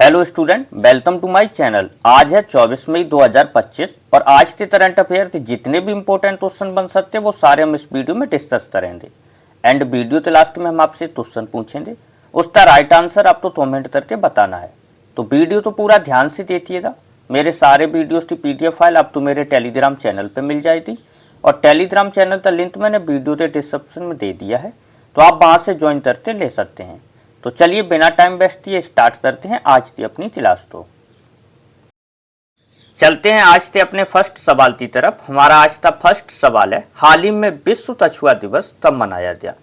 Hello student, welcome to my channel. आज है 24 मई 2025 और आज के करंट अफेयर के जितने भी इंपॉर्टेंट क्वेश्चन बन सकते हैं वो सारे हम इस वीडियो में डिस्कस करेंगे। एंड वीडियो के लास्ट में हम आपसे क्वेश्चन पूछेंगे, उसका राइट आंसर आपको कमेंट करके बताना है। तो वीडियो तो पूरा ध्यान से देखिएगा। मेरे सारे वीडियोस की PDF फाइल आपको मेरे टेलीग्राम चैनल पर मिल जाएगी और टेलीग्राम चैनल का लिंक मैंने वीडियो के डिस्क्रिप्शन में दे दिया है, तो आप वहाँ से ज्वाइन करके ले सकते हैं। तो चलिए बिना टाइम वेस्ट किए स्टार्ट करते हैं आज की अपनी क्लास। तो चलते हैं आज के अपने फर्स्ट सवाल की तरफ। हमारा आज का फर्स्ट सवाल है, हाल ही में विश्व कछुआ दिवस कब मनाया गया?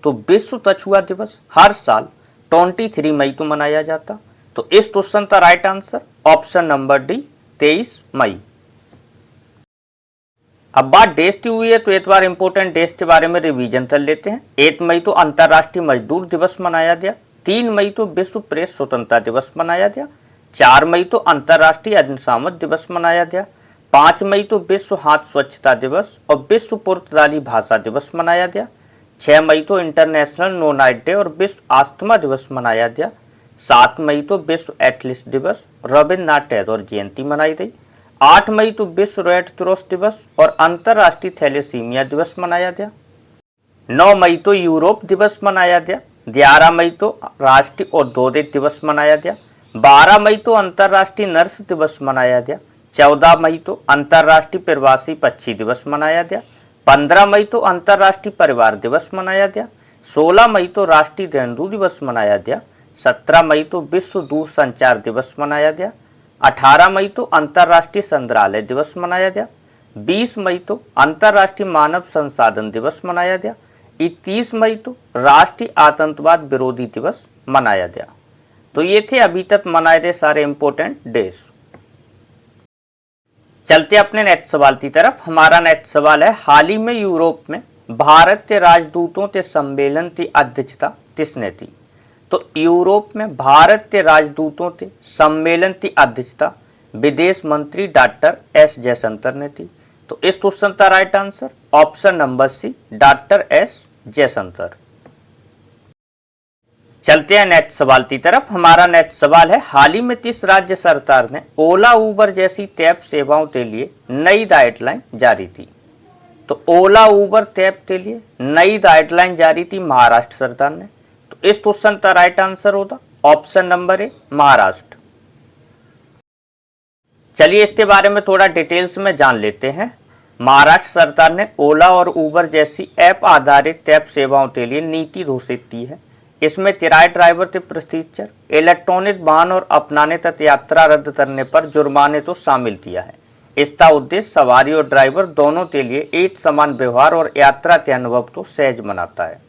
तो विश्व कछुआ दिवस हर साल 23 मई को मनाया जाता। तो इस क्वेश्चन का right answer option number D 23 मई। अब बात देश की हुई है तो एक बार इंपोर्टेंट देश के बारे में रिवीजन कर लेते हैं। 1 मई तो अंतर्राष्ट्रीय मजदूर दिवस मनाया गया। 3 मई तो विश्व प्रेस स्वतंत्रता दिवस मनाया गया। 4 मई तो अंतर्राष्ट्रीय अग्निशामक दिवस मनाया गया। 5 मई तो विश्व हाथ स्वच्छता दिवस और विश्व पुर्तगाली भाषा दिवस मनाया गया। 6 मई तो इंटरनेशनल नो नाइट डे और विश्व आस्थमा दिवस मनाया गया। 7 मई तो विश्व एथलीट दिवस, रविन्द्रनाथ टैगोर जयंती मनाई गई। 8 मई तो विश्व रेड क्रॉस दिवस और अंतर्राष्ट्रीय थैलेसीमिया दिवस मनाया गया। 9 मई तो यूरोप दिवस मनाया गया। 11 मई तो राष्ट्रीय औद्योगिक दिवस मनाया गया। 12 मई तो अंतर्राष्ट्रीय नर्स दिवस मनाया गया। 14 मई तो अंतर्राष्ट्रीय प्रवासी पक्षी दिवस मनाया गया। 15 मई तो अंतर्राष्ट्रीय परिवार दिवस मनाया गया। 16 मई तो राष्ट्रीय तेंदुआ दिवस मनाया गया। 17 मई तो विश्व दूर संचार दिवस मनाया गया। 18 मई तो अंतर्राष्ट्रीय संग्रहालय दिवस मनाया गया। 20 मई तो अंतर्राष्ट्रीय मानव संसाधन दिवस मनाया गया। 31 मई तो राष्ट्रीय आतंकवाद विरोधी दिवस मनाया गया। तो ये थे अभी तक मनाए गए सारे इंपोर्टेंट डेज। चलते अपने नेक्स्ट सवाल की तरफ। हमारा नेक्स्ट सवाल है, हाल ही में यूरोप में भारत के राजदूतों के सम्मेलन की अध्यक्षता किसने की? तो यूरोप में भारत के राजदूतों के सम्मेलन की अध्यक्षता विदेश मंत्री डॉक्टर एस जयशंकर ने की। तो इस क्वेश्चन का right answer option number C doctor S Jaishankar. चलते हैं नेक्स्ट सवाल की तरफ। हमारा नेक्स्ट सवाल है, हाल ही में किस राज्य सरकार ने ओला उबर जैसी कैब सेवाओं के लिए नई गाइडलाइन जारी की? तो ओला उबर कैब के लिए नई गाइडलाइन जारी की महाराष्ट्र सरकार ने। इस क्वेश्चन का राइट आंसर होगा ऑप्शन नंबर ए महाराष्ट्र। चलिए इसके बारे में थोड़ा डिटेल्स में जान लेते हैं। महाराष्ट्र सरकार ने ओला और उबर जैसी ऐप आधारित कैब सेवाओं के लिए नीति घोषित की है। इसमें किराए ड्राइवर के प्रशिक्षण, इलेक्ट्रॉनिक वाहन और अपनाने तक यात्रा रद्द करने पर जुर्माने तो शामिल किया है। इसका उद्देश्य सवारी और ड्राइवर दोनों के लिए एक समान व्यवहार और यात्रा के अनुभव को सहज बनाता है।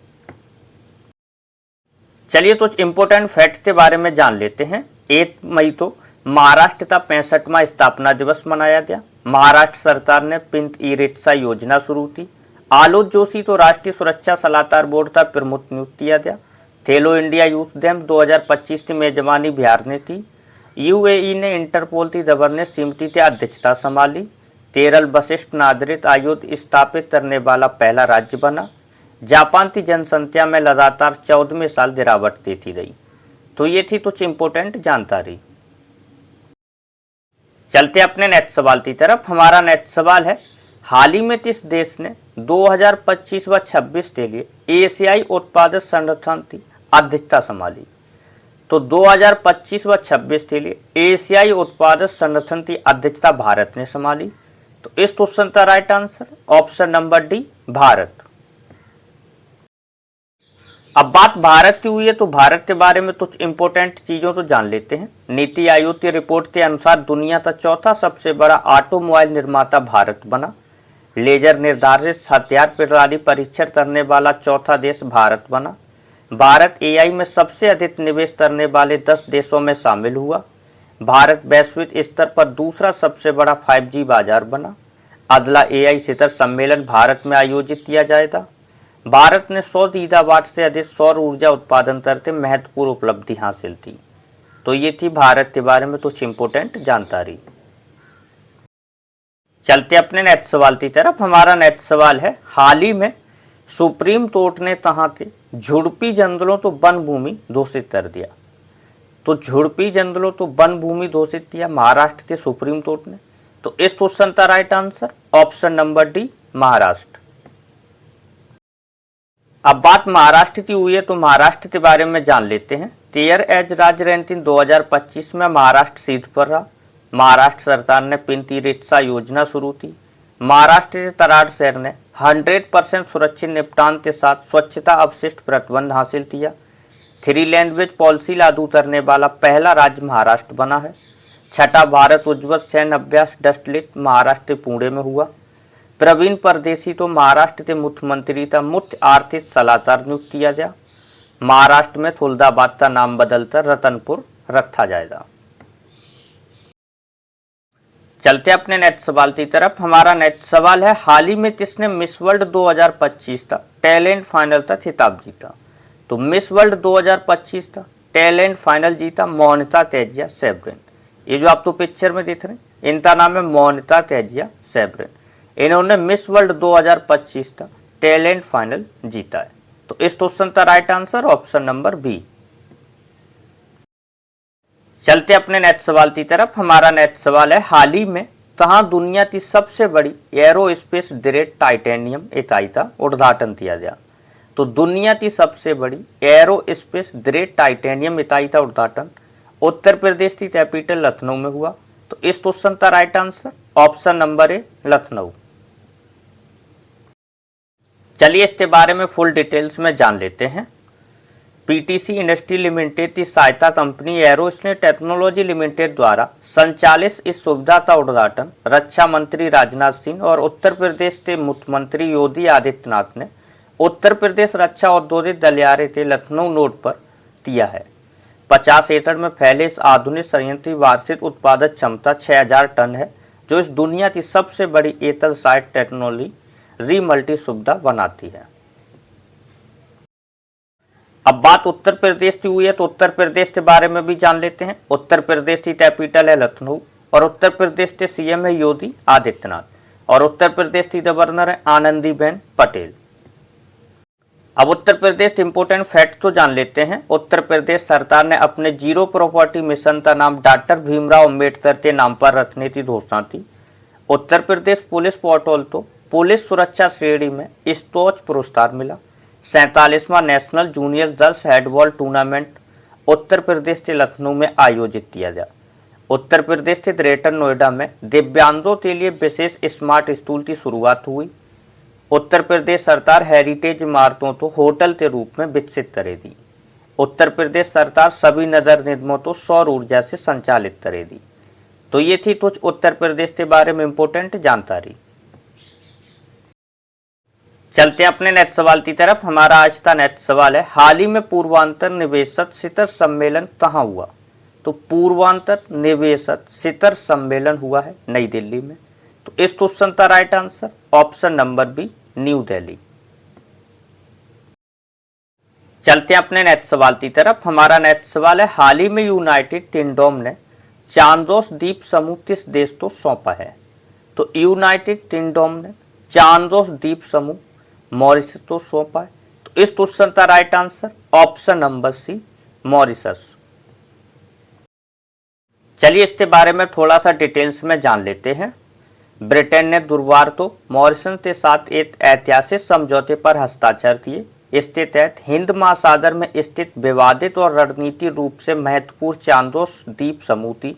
चलिए कुछ इंपोर्टेंट फैक्ट के बारे में जान लेते हैं। 1 मई तो महाराष्ट्र का 65वां स्थापना दिवस मनाया गया। महाराष्ट्र सरकार ने पिंक ई रिक्शा योजना शुरू की। आलोक जोशी को राष्ट्रीय सुरक्षा सलाहकार बोर्ड का प्रमुख नियुक्त किया गया। खेलो इंडिया यूथ गेम 2025 की मेजबानी बिहार ने की। UAE ने इंटरपोल की गवर्नेंस समिति की अध्यक्षता संभाली। केरल वशिष्ठ नागरिक आयोग स्थापित करने वाला पहला राज्य बना। जापान की जनसंख्या में लगातार 14वें साल गिरावट देखी गई। तो ये थी कुछ इंपोर्टेंट जानकारी। चलते अपने नेक्स्ट सवाल की तरफ। हमारा नेक्स्ट सवाल है, हाल ही में किस देश ने 2025 व 26 के लिए एशियाई उत्पादक संगठन की अध्यक्षता संभाली? तो 2025 व 26 के लिए एशियाई उत्पादक संगठन की अध्यक्षता भारत ने संभाली। तो इस क्वेश्चन का right answer option number D Bharat. अब बात भारत की हुई है तो भारत के बारे में कुछ इंपोर्टेंट चीजों तो जान लेते हैं। नीति आयोग की रिपोर्ट के अनुसार दुनिया का चौथा सबसे बड़ा ऑटोमोबाइल निर्माता भारत बना। लेजर निर्धारित हथियार प्रणाली परीक्षण करने वाला चौथा देश भारत बना। भारत AI में सबसे अधिक निवेश करने वाले 10 देशों में शामिल हुआ। भारत वैश्विक स्तर पर दूसरा सबसे बड़ा 5G बाजार बना। अगला AI शिखर सम्मेलन भारत में आयोजित किया जाएगा। भारत ने 100 गीगावाट से अधिक सौर ऊर्जा उत्पादन करते महत्वपूर्ण उपलब्धि हासिल की। तो ये थी भारत के बारे में कुछ इंपोर्टेंट जानकारी। चलते अपने नेक्स्ट सवाल की तरफ। हमारा नेक्स्ट सवाल है, हाल ही में सुप्रीम कोर्ट ने कहा थे झुड़पी जंगलों तो वन भूमि घोषित कर दिया। तो झुड़पी जंगलों तो वन भूमि घोषित किया महाराष्ट्र के सुप्रीम कोर्ट ने। तो इस क्वेश्चन का right answer option number D Maharashtra. अब बात महाराष्ट्र की हुई है तो महाराष्ट्र के बारे में जान लेते हैं। टेयर एज राज्य रैंकिंग 2025 में महाराष्ट्र सीट पर रहा। महाराष्ट्र सरकार ने पिंकी रिक्शा योजना शुरू की। महाराष्ट्र के तराड़ शहर ने 100% सुरक्षित निपटान के साथ स्वच्छता अवशिष्ट प्रतिबंध हासिल किया। 3 लैंग्वेज पॉलिसी लागू करने वाला पहला राज्य महाराष्ट्र बना है। छठा भारत उज्ज्वल सैन्य अभ्यास डस्टलिट महाराष्ट्र पुणे में हुआ। प्रवीण परदेसी तो महाराष्ट्र के मुख्यमंत्री का मुख्य आर्थिक सलाहकार नियुक्त किया गया। महाराष्ट्र में खुलदाबाद का नाम बदलकर रतनपुर रखा जाएगा। चलते अपने नेक्स्ट सवाल की तरफ। हमारा नेक्स्ट सवाल है, हाल ही में किसने मिस वर्ल्ड 2025 का टैलेंट फाइनल का खिताब जीता? तो मिस वर्ल्ड 2025 का टैलेंट फाइनल जीता मोनिका तेजिया सेब्रिन। ये जो आप तो पिक्चर में देख रहे हैं, इनका नाम है मोनिका तेजिया सेब्रिन। इन्होंने मिस वर्ल्ड 2025 का टैलेंट फाइनल जीता है। तो इस क्वेश्चन का right answer option number B. चलते अपने नेक्स्ट सवाल की तरफ। हमारा नेक्स्ट सवाल है, हाल ही में कहाँ दुनिया की सबसे बड़ी एरोस्पेस ग्रेड टाइटेनियम इकाई का उद्घाटन किया गया? तो दुनिया की सबसे बड़ी एरोस्पेस ग्रेड टाइटेनियम इकाई का उद्घाटन उत्तर प्रदेश की कैपिटल लखनऊ में हुआ। तो इस क्वेश्चन का right answer option number A Lucknow. चलिए इसके बारे में फुल डिटेल्स में जान लेते हैं। पीटीसी इंडस्ट्री लिमिटेड की सहायता कंपनी एरोस्पेस टेक्नोलॉजी लिमिटेड द्वारा संचालित इस सुविधा का उद्घाटन रक्षा मंत्री राजनाथ सिंह और उत्तर प्रदेश के मुख्यमंत्री योगी आदित्यनाथ ने उत्तर प्रदेश रक्षा औद्योगिक गलियारे के लखनऊ नोड पर किया है। 50 एकड़ में फैले इस आधुनिक संयंत्र की वार्षिक उत्पादक क्षमता 6000 टन है, जो इस दुनिया की सबसे बड़ी एकल साइट टेक्नोलॉजी रीमल्टी सुविधा बनाती है। अब बात उत्तर प्रदेश की हुई है तो उत्तर प्रदेश के बारे में भी जान लेते हैं। उत्तर प्रदेश की कैपिटल है लखनऊ और उत्तर प्रदेश के सीएम है योगी आदित्यनाथ और उत्तर प्रदेश की गवर्नर है आनंदीबेन पटेल। अब उत्तर प्रदेश इंपोर्टेंट फैक्ट तो जान लेते हैं। उत्तर प्रदेश सरकार ने अपने जीरो प्रॉपर्टी मिशन का नाम डॉक्टर भीमराव अंबेडकर के नाम पर रखने की घोषणा की। उत्तर प्रदेश पुलिस पोर्टल तो पुलिस सुरक्षा श्रेणी में स्टोच पुरस्कार मिला। 47वां national junior girls handball tournament Uttar Pradesh के लखनऊ में आयोजित किया गया। उत्तर प्रदेश के ग्रेटर नोएडा में दिव्यांगों के लिए विशेष स्मार्ट स्कूल की शुरुआत हुई। उत्तर प्रदेश सरकार हेरिटेज इमारतों को होटल के रूप में विकसित करेगी। उत्तर प्रदेश सरकार सभी नगर निगमों को सौर ऊर्जा से संचालित करेगी। तो ये थी कुछ उत्तर प्रदेश के बारे में इंपोर्टेंट जानकारी। चलते हैं अपने नेक्स्ट सवाल की तरफ। हमारा आज का नेक्स्ट सवाल है, हाल ही में पूर्वांचल निवेशक शिखर सम्मेलन कहाँ हुआ? तो पूर्वांचल निवेशक शिखर सम्मेलन हुआ है नई दिल्ली में। तो इस क्वेश्चन का right answer option number B New Delhi. चलते हैं अपने नेक्स्ट सवाल की तरफ। हमारा नेक्स्ट सवाल है, हाल ही में यूनाइटेड किंगडम ने चांदोस द्वीप समूह किस देश को सौंपा है? तो यूनाइटेड किंगडम ने चांदोस द्वीप समूह मॉरिशस को सौंपा है। तो इस क्वेश्चन का right answer option number C Mauritius. चलिए इसके बारे में थोड़ा सा डिटेल्स में जान लेते हैं। ब्रिटेन ने गुरुवार को मॉरिशस के साथ एक ऐतिहासिक समझौते पर हस्ताक्षर किए। इसके तहत हिंद महासागर में स्थित विवादित और रणनीतिक रूप से महत्वपूर्ण चांदोस द्वीप समूह की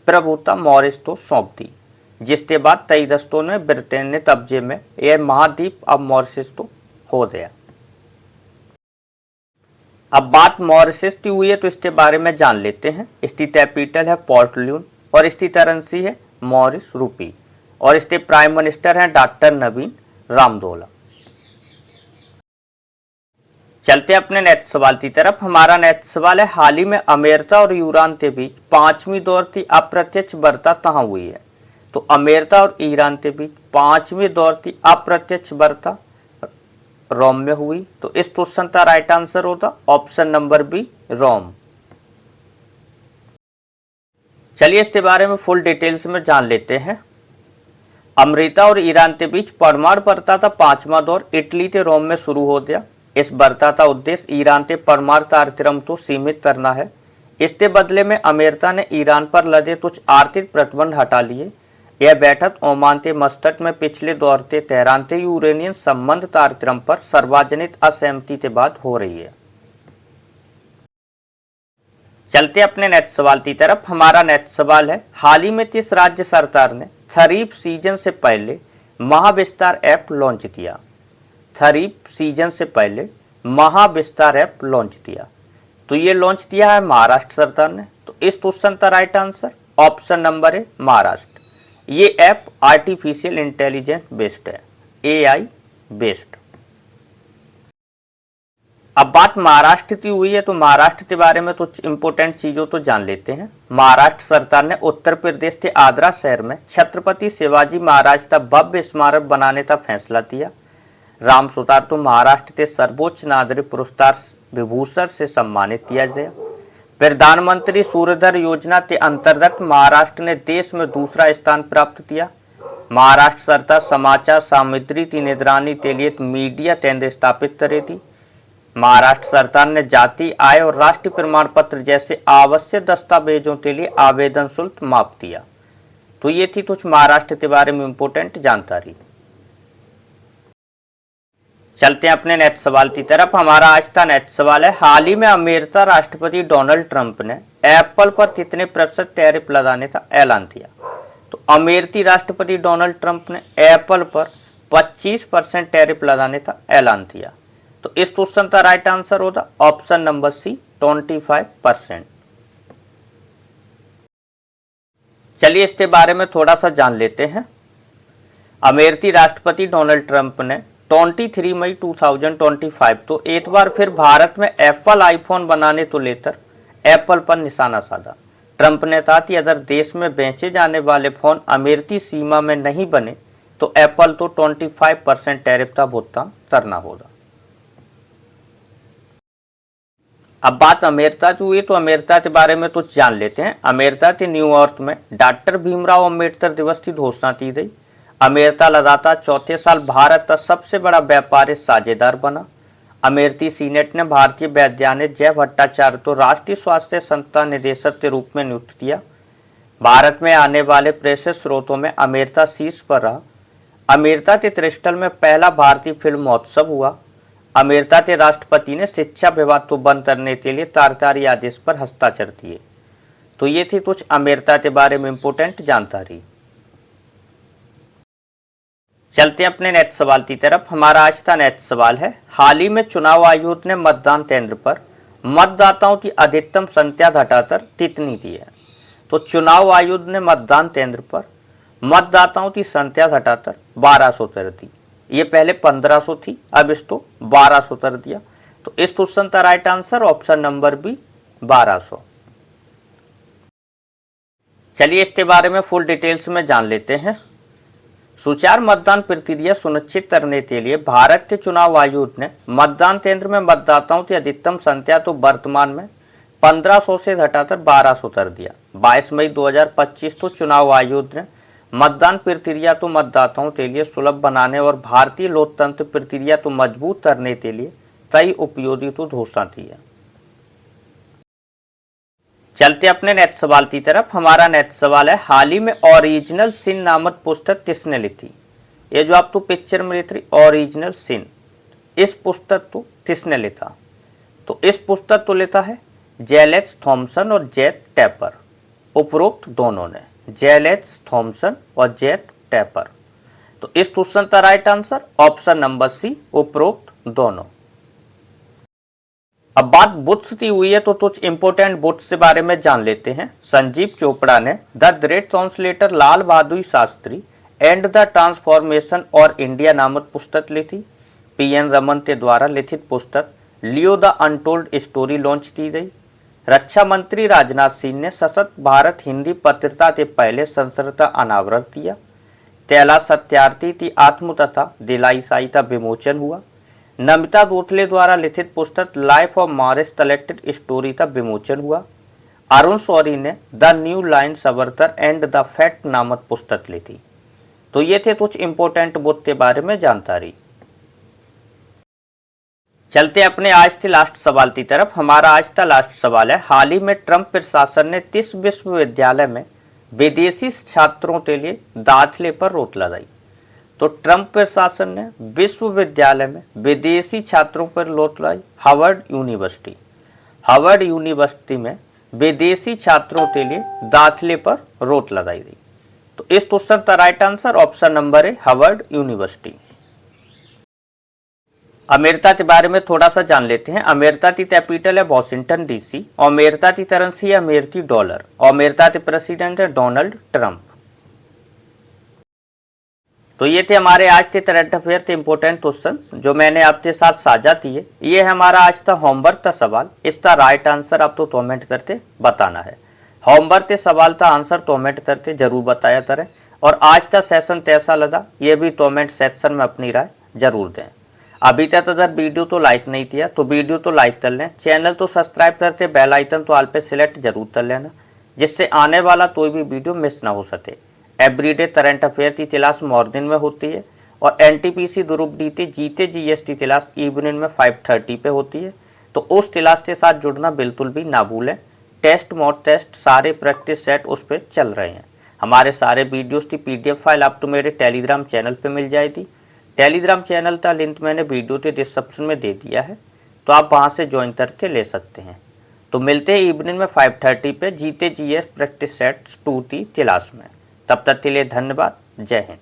प्रभुता मॉरिशस को सौंप दी, जिसके बाद 23 अगस्त में ब्रिटेन ने कब्जे में यह महाद्वीप अब मॉरिशस को हो गया। अब बात मॉरिशस की हुई है तो इसके बारे में जान लेते हैं। इसकी कैपिटल है पोर्ट लुइस और इसकी करेंसी है मॉरिश रूपी और इसके प्राइम मिनिस्टर हैं डॉक्टर नवीन रामदोला। चलते अपने नेक्स्ट सवाल की तरफ। हमारा नेक्स्ट सवाल है, हाल ही में अमेरिका और ईरान के बीच 5वीं दौर की अप्रत्यक्ष वार्ता कहाँ हुई है? तो अमेरिका और ईरान के बीच 5वीं दौर की अप्रत्यक्ष वार्ता रोम में हुई। तो इस क्वेश्चन का राइट आंसर होता ऑप्शन नंबर बी रोम। चलिए इसके बारे में फुल डिटेल्स में जान लेते हैं। अमेरिका और ईरान के बीच परमाणु वार्ता का 5वां दौर इटली के रोम में शुरू हो गया। इस वार्ता का उद्देश्य ईरान के परमाणु कार्यक्रम को सीमित करना है। इसके बदले में अमेरिका ने ईरान पर लदे कुछ आर्थिक प्रतिबंध हटा लिए। यह बैठक ओमान के मस्कट में पिछले दौर के तेहरान के यूरेनियम संबंध कार्यक्रम पर सार्वजनिक असहमति के बाद हो रही है। चलते अपने नेक्स्ट सवाल की तरफ। हमारा नेक्स्ट सवाल है, हाल ही में किस राज्य सरकार ने खरीफ सीजन से पहले महाविस्तार ऐप लॉन्च किया? खरीफ सीजन से पहले महाविस्तार ऐप लॉन्च किया, तो ये लॉन्च किया है महाराष्ट्र सरकार ने। तो इस क्वेश्चन का राइट आंसर ऑप्शन नंबर है महाराष्ट्र। ये ऐप आर्टिफिशियल इंटेलिजेंस बेस्ड है, AI बेस्ड। अब बात महाराष्ट्र की हुई है, तो महाराष्ट्र के बारे में कुछ इंपोर्टेंट चीजों तो जान लेते हैं। महाराष्ट्र सरकार ने उत्तर प्रदेश के आगरा शहर में छत्रपति शिवाजी महाराज का भव्य स्मारक बनाने का फैसला किया। राम सुतार तो महाराष्ट्र के सर्वोच्च नागरिक पुरस्कार विभूषण से सम्मानित किया गया। प्रधानमंत्री सूर्यधर योजना के अंतर्गत महाराष्ट्र ने देश में दूसरा स्थान प्राप्त किया। महाराष्ट्र सरकार समाचार सामग्री की निगरानी के लिए मीडिया केंद्र स्थापित करेगी। महाराष्ट्र सरकार ने जाति, आय और राष्ट्रीय प्रमाण पत्र जैसे आवश्यक दस्तावेजों के लिए आवेदन शुल्क माफ किया। तो ये थी कुछ महाराष्ट्र के बारे में इंपोर्टेंट जानकारी। चलते हैं अपने नेक्स्ट सवाल की तरफ। हमारा आज का नेक्स्ट सवाल है, हाल ही में अमेरिका राष्ट्रपति डोनाल्ड ट्रंप ने एप्पल पर कितने प्रतिशत टैरिफ लगाने का ऐलान किया? तो अमेरिकी राष्ट्रपति डोनाल्ड ट्रंप ने एप्पल पर 25% टैरिफ लगाने का ऐलान किया। तो इस क्वेश्चन का राइट आंसर होगा ऑप्शन नंबर सी 25%। चलिए इसके बारे में थोड़ा सा जान लेते हैं। अमेरिकी राष्ट्रपति डोनाल्ड ट्रंप ने 23 मई 2025 तो एक बार फिर भारत में एप्पल आईफोन बनाने को लेकर एप्पल पर निशाना साधा। ट्रंप ने कहा कि अगर देश में बेचे जाने वाले फोन अमेरिकी सीमा में नहीं बने तो एप्पल तो 25% टैरिफ का भुगतान करना होगा। अब बात अमेरिका की हुई, तो अमेरिका के बारे में कुछ जान लेते हैं। अमेरिका के न्यूयॉर्क में डॉक्टर भीमराव अंबेडकर दिवस की घोषणा की गई। अमेरिका लगातार चौथे साल भारत का सबसे बड़ा व्यापारिक साझेदार बना। अमेरिकी सीनेट ने भारतीय वैज्ञानिक जय भट्टाचार्य को राष्ट्रीय स्वास्थ्य संस्थान निदेशक के रूप में नियुक्त किया। भारत में आने वाले प्रेषित स्रोतों में अमेरिका शीर्ष पर रहा। अमेरिका के क्रिस्टल में पहला भारतीय फिल्म महोत्सव हुआ। अमेरिका के राष्ट्रपति ने शिक्षा विभाग को बंद करने के लिए सरकारी आदेश पर हस्ताक्षर किए। तो ये थी कुछ अमेरिका के बारे में इंपोर्टेंट जानकारी। चलते हैं अपने नेक्स्ट सवाल की तरफ। हमारा आज का नेक्स्ट सवाल है, हाल ही में चुनाव आयोग ने मतदान केंद्र पर मतदाताओं की अधिकतम संख्या घटाकर कितनी दी है? तो चुनाव आयोग ने मतदान केंद्र पर मतदाताओं की संख्या घटाकर 1200 कर दी। ये पहले 1500 थी, अब इसको 1200 कर दिया। तो इस क्वेश्चन का right answer option number B 1200। चलिए इसके बारे में फुल डिटेल्स में जान लेते हैं। सुचारू मतदान प्रक्रिया सुनिश्चित करने के लिए भारत के चुनाव आयोग ने मतदान केंद्र में मतदाताओं की अधिकतम संख्या तो वर्तमान में 1500 से घटाकर 1200 कर दिया। 22 मई 2025 को चुनाव आयोग ने मतदान प्रक्रिया तो मतदाताओं के लिए सुलभ बनाने और भारतीय लोकतंत्र प्रक्रिया को मजबूत करने के लिए कई उपयोगी तो घोषणा की है। चलते अपने नेक्स्ट सवाल की तरफ। हमारा नेक्स्ट सवाल है, हाल ही में ओरिजिनल सिन नामक पुस्तक किसने लिखी? ये जो आपको पिक्चर में लिख रही ओरिजिनल सिन, इस पुस्तक को किसने लिखा? तो इस पुस्तक को लिखा है जेलेस थॉमसन और जेट टैपर। उपरोक्त दोनों ने, जेलेस थॉमसन और जेट टैपर। तो इस क्वेश्चन का right answer option number C उपरोक्त दोनों। अब बात बुक्स की हुई है तो कुछ इंपोर्टेंट बुक्स के बारे में जान लेते हैं। संजीव चोपड़ा ने the great translator Lal Bahadur Shastri and the transformation और इंडिया नामक पुस्तक लिखी। PN रमन के द्वारा लिखित पुस्तक Leo the untold story launch की गई। रक्षा मंत्री राजनाथ सिंह ने सशक्त भारत हिंदी पत्रिका के पहले संस्करण का अनावरण किया। कैलाश सत्यार्थी की आत्मकथा दिलाई साई का विमोचन हुआ। नमिता गोखले द्वारा लिखित पुस्तक life of Morris collected story का विमोचन हुआ। अरुण शौरी ने the new line Savarkar and the fact नामक पुस्तक लिखी। तो ये थे कुछ इंपोर्टेंट बुक के बारे में जानकारी। चलते अपने आज के लास्ट सवाल की तरफ। हमारा आज का लास्ट सवाल है, हाल ही में ट्रंप प्रशासन ने किस विश्वविद्यालय में विदेशी छात्रों के लिए दाखिले पर रोक लगाई? तो ट्रंप प्रशासन ने विश्वविद्यालय में विदेशी छात्रों पर रोक लगाई हार्वर्ड यूनिवर्सिटी। हार्वर्ड यूनिवर्सिटी में विदेशी छात्रों के लिए दाखिले पर रोक लगाई गई। तो इस क्वेश्चन का राइट आंसर ऑप्शन नंबर है हार्वर्ड यूनिवर्सिटी। अमेरिका के बारे में थोड़ा सा जान लेते हैं। अमेरिका की कैपिटल है वॉशिंगटन डीसी। अमेरिका की करेंसी है अमेरिकी डॉलर। अमेरिका के प्रेसिडेंट है डोनाल्ड ट्रंप। तो ये थे हमारे आज के करंट अफेयर के इंपॉर्टेंट क्वेश्चन जो मैंने आपके साथ साझा किए। ये है हमारा आज का होमवर्क का सवाल। इसका राइट आंसर आपको कमेंट करके बताना है। होमवर्क के सवाल का आंसर कमेंट करके जरूर बताया करें। और आज का सेशन कैसा लगा ये भी कमेंट सेक्शन में अपनी राय जरूर दें। अभी तक अगर वीडियो तो लाइक नहीं किया तो वीडियो तो लाइक कर लें। चैनल तो सब्सक्राइब करके बेल आइकन तो ऑल पे सिलेक्ट जरूर कर लेना, जिससे आने वाला कोई भी वीडियो मिस ना हो सके। एवरीडे करंट अफेयर की क्लास मॉर्निंग में होती है और एनटीपीसी ग्रुप डी की जीते जीएस की क्लास इवनिंग में 5:30 पे होती है। तो उस क्लास के साथ जुड़ना बिल्कुल भी ना भूलें। टेस्ट मॉक टेस्ट सारे प्रैक्टिस सेट उस पर चल रहे हैं। हमारे सारे वीडियोस की PDF फाइल आपको मेरे टेलीग्राम चैनल पे मिल जाएगी। टेलीग्राम चैनल का लिंक मैंने वीडियो के डिस्क्रिप्शन में दे दिया है, तो आप वहां से ज्वाइन करके ले सकते हैं। तो मिलते हैं इवनिंग में 5:30 पे जीते जीएस प्रैक्टिस सेट 2 की क्लास में। तब तक के लिए धन्यवाद। जय हिंद।